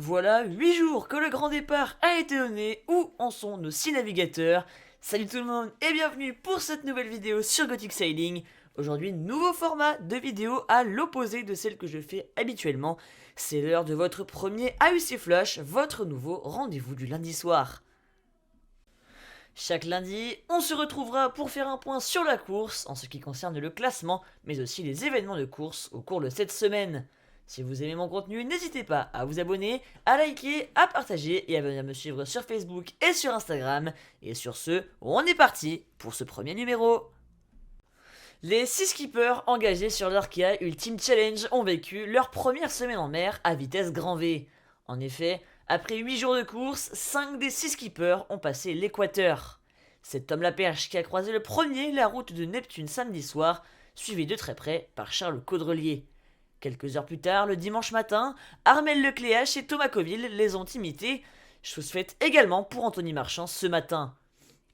Voilà 8 jours que le grand départ a été donné. Où en sont nos 6 navigateurs? Salut tout le monde et bienvenue pour cette nouvelle vidéo sur Gothic Sailing. Aujourd'hui, nouveau format de vidéo à l'opposé de celle que je fais habituellement. C'est l'heure de votre premier AUC Flush, votre nouveau rendez-vous du lundi soir. Chaque lundi, on se retrouvera pour faire un point sur la course en ce qui concerne le classement, mais aussi les événements de course au cours de cette semaine. Si vous aimez mon contenu, n'hésitez pas à vous abonner, à liker, à partager et à venir me suivre sur Facebook et sur Instagram. Et sur ce, on est parti pour ce premier numéro. Les 6 skippers engagés sur l'Arkea Ultimate Challenge ont vécu leur première semaine en mer à vitesse grand V. En effet, après 8 jours de course, 5 des 6 skippers ont passé l'équateur. C'est Tom Laperche qui a croisé le premier la route de Neptune samedi soir, suivi de très près par Charles Caudrelier. Quelques heures plus tard, le dimanche matin, Armel Lecléache et Thomas Coville les ont imités, chose faite également pour Anthony Marchand ce matin.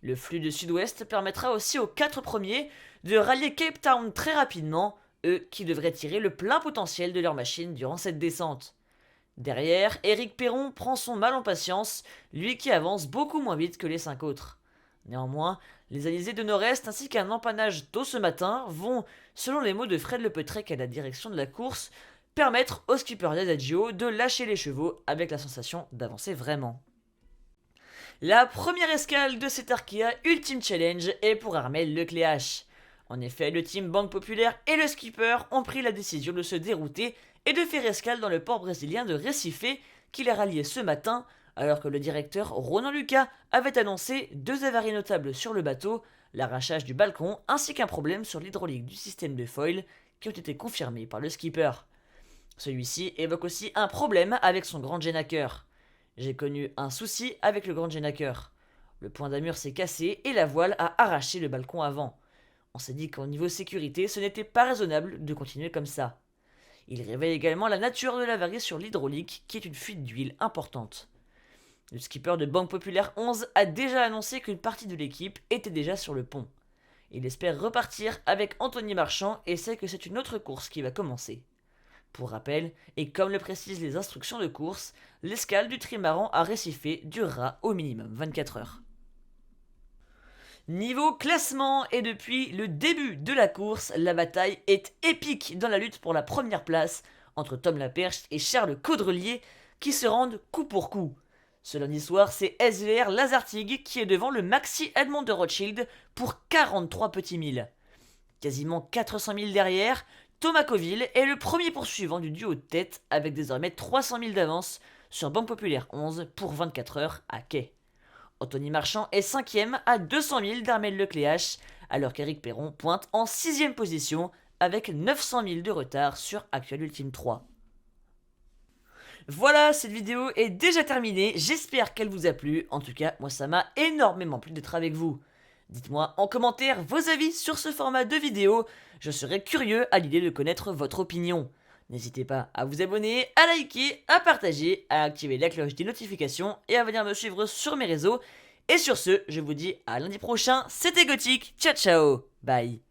Le flux de sud-ouest permettra aussi aux 4 premiers de rallier Cape Town très rapidement, eux qui devraient tirer le plein potentiel de leur machine durant cette descente. Derrière, Éric Perron prend son mal en patience, lui qui avance beaucoup moins vite que les 5 autres. Néanmoins, les alizés de Nord-Est ainsi qu'un empannage tôt ce matin vont, selon les mots de Fred Lepetrec à la direction de la course, permettre au skipper d'Adagio de lâcher les chevaux avec la sensation d'avancer vraiment. La première escale de cet Arkea Ultimate Challenge est pour Armel Lecléache. En effet, le team Banque Populaire et le skipper ont pris la décision de se dérouter et de faire escale dans le port brésilien de Recife qui les ralliait ce matin, alors que le directeur Ronan Lucas avait annoncé 2 avaries notables sur le bateau, l'arrachage du balcon ainsi qu'un problème sur l'hydraulique du système de foil qui ont été confirmés par le skipper. Celui-ci évoque aussi un problème avec son grand Genaker. J'ai connu un souci avec le grand Genaker. Le point d'amure s'est cassé et la voile a arraché le balcon avant. On s'est dit qu'au niveau sécurité, ce n'était pas raisonnable de continuer comme ça. Il révèle également la nature de l'avarie sur l'hydraulique, qui est une fuite d'huile importante. Le skipper de Banque Populaire 11 a déjà annoncé qu'une partie de l'équipe était déjà sur le pont. Il espère repartir avec Anthony Marchand et sait que c'est une autre course qui va commencer. Pour rappel, et comme le précisent les instructions de course, l'escale du trimaran à Recife durera au minimum 24 heures. Niveau classement, et depuis le début de la course, la bataille est épique dans la lutte pour la première place entre Tom Laperche et Charles Caudrelier qui se rendent coup pour coup. Ce lundi soir, c'est SVR Lazartigue qui est devant le Maxi Edmond de Rothschild pour 43 petits milles. Quasiment 400 000 derrière, Thomas Coville est le premier poursuivant du duo de tête avec désormais 300 000 d'avance sur Banque Populaire 11 pour 24 heures à quai. Anthony Marchand est 5ème à 200 000 d'Armel Lecléache, alors qu'Éric Perron pointe en 6ème position avec 900 000 de retard sur Actual Ultime 3. Voilà, cette vidéo est déjà terminée, j'espère qu'elle vous a plu, en tout cas moi ça m'a énormément plu d'être avec vous. Dites-moi en commentaire vos avis sur ce format de vidéo, je serais curieux à l'idée de connaître votre opinion. N'hésitez pas à vous abonner, à liker, à partager, à activer la cloche des notifications et à venir me suivre sur mes réseaux. Et sur ce, je vous dis à lundi prochain, c'était Gothic, ciao ciao, bye.